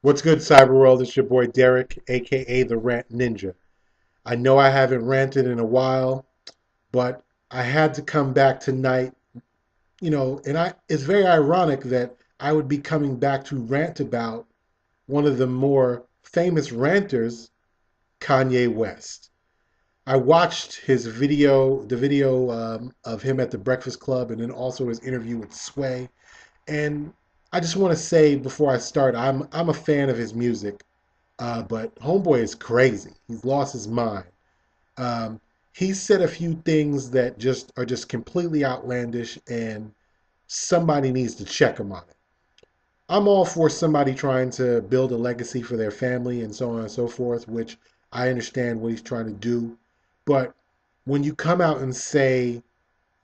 What's good, Cyber World? It's your boy Derek, aka the Rant Ninja. I know I haven't ranted in a while, but I had to come back tonight, and it's very ironic that I would be coming back to rant about one of the more famous ranters, Kanye West. I watched his video, the video of him at the Breakfast Club, and then also his interview with Sway. And I just want to say before I start, I'm a fan of his music. But Homeboy is crazy. He's lost his mind. Um, he said a few things that just are just completely outlandish, and somebody needs to check him on it. I'm all for somebody trying to build a legacy for their family and so on and so forth, which I understand what he's trying to do. But when you come out and say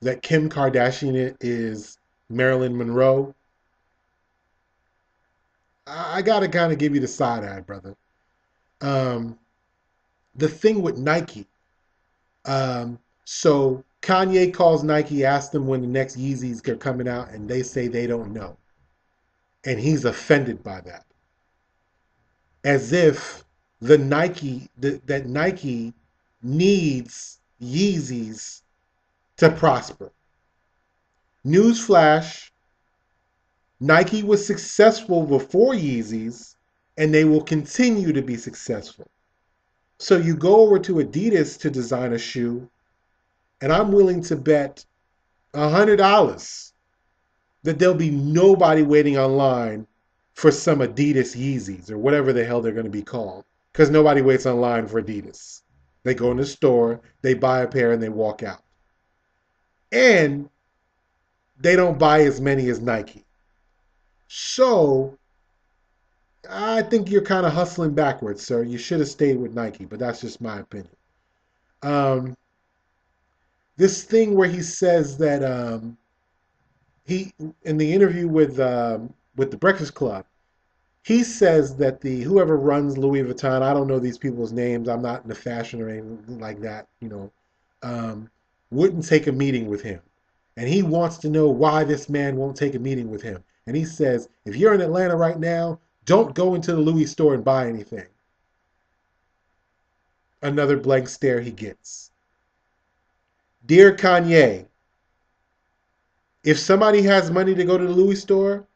that Kim Kardashian is Marilyn Monroe, I gotta kind of give you the side eye, brother. Um, the thing with Nike, so Kanye calls Nike, asks them when the next Yeezys are coming out, and they say they don't know. And he's offended by that. As if that Nike needs Yeezys to prosper. Newsflash, Nike was successful before Yeezys, and they will continue to be successful. So you go over to Adidas to design a shoe, and I'm willing to bet $100 that there'll be nobody waiting online for some Adidas Yeezys or whatever the hell they're going to be called. Because nobody waits online for Adidas. They go in the store, they buy a pair, and they walk out. And they don't buy as many as Nike. So I think you're kind of hustling backwards, sir. You should have stayed with Nike, but that's just my opinion. Um, this thing where he says that he in the interview with the Breakfast Club, he says that the whoever runs Louis Vuitton, I don't know these people's names. I'm not in the fashion or anything like that, um, wouldn't take a meeting with him, and he wants to know why this man won't take a meeting with him. And he says, if you're in Atlanta right now, don't go into the Louis store and buy anything. Another blank stare he gets. Dear Kanye, if somebody has money to go to the Louis store,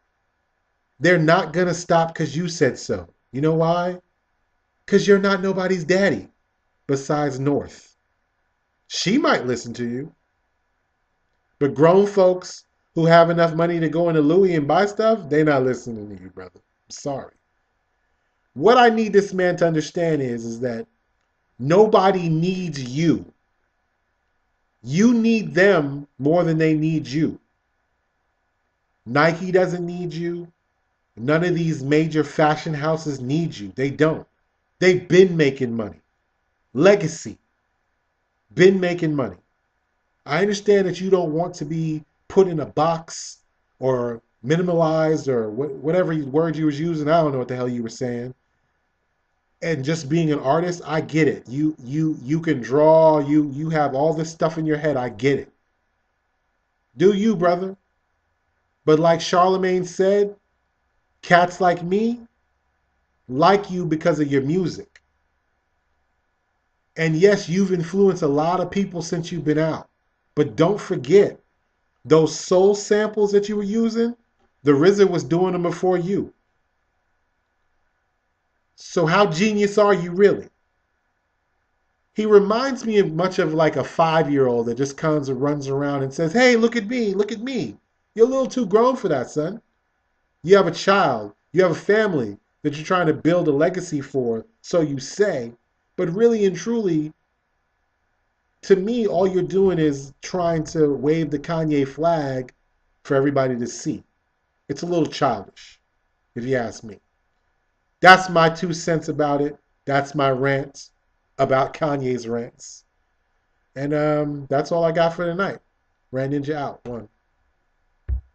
they're not going to stop because you said so. You know why? Because you're not nobody's daddy besides North. She might listen to you, but grown folks who have enough money to go into Louis and buy stuff, they're not listening to you, brother. I'm sorry. What I need this man to understand is that nobody needs you. You need them more than they need you. Nike doesn't need you. None of these major fashion houses need you. They don't. They've been making money. Legacy. Been making money. I understand that you don't want to be put in a box or minimalized or whatever word you was using. I don't know what the hell you were saying. And just being an artist, I get it. You can draw. You have all this stuff in your head. I get it. Do you, brother? But like Charlemagne said, cats like you because of your music. And yes, you've influenced a lot of people since you've been out. But don't forget, those soul samples that you were using, the RZA was doing them before you. So how genius are you really? He reminds me of much of like a 5-year-old that just comes and runs around and says, hey, look at me, look at me. You're a little too grown for that, son. You have a child, you have a family that you're trying to build a legacy for, so you say. But really and truly, to me, all you're doing is trying to wave the Kanye flag for everybody to see. It's a little childish, if you ask me. That's my 2 cents about it. That's my rant about Kanye's rants. And that's all I got for tonight. Rant Ninja out. One.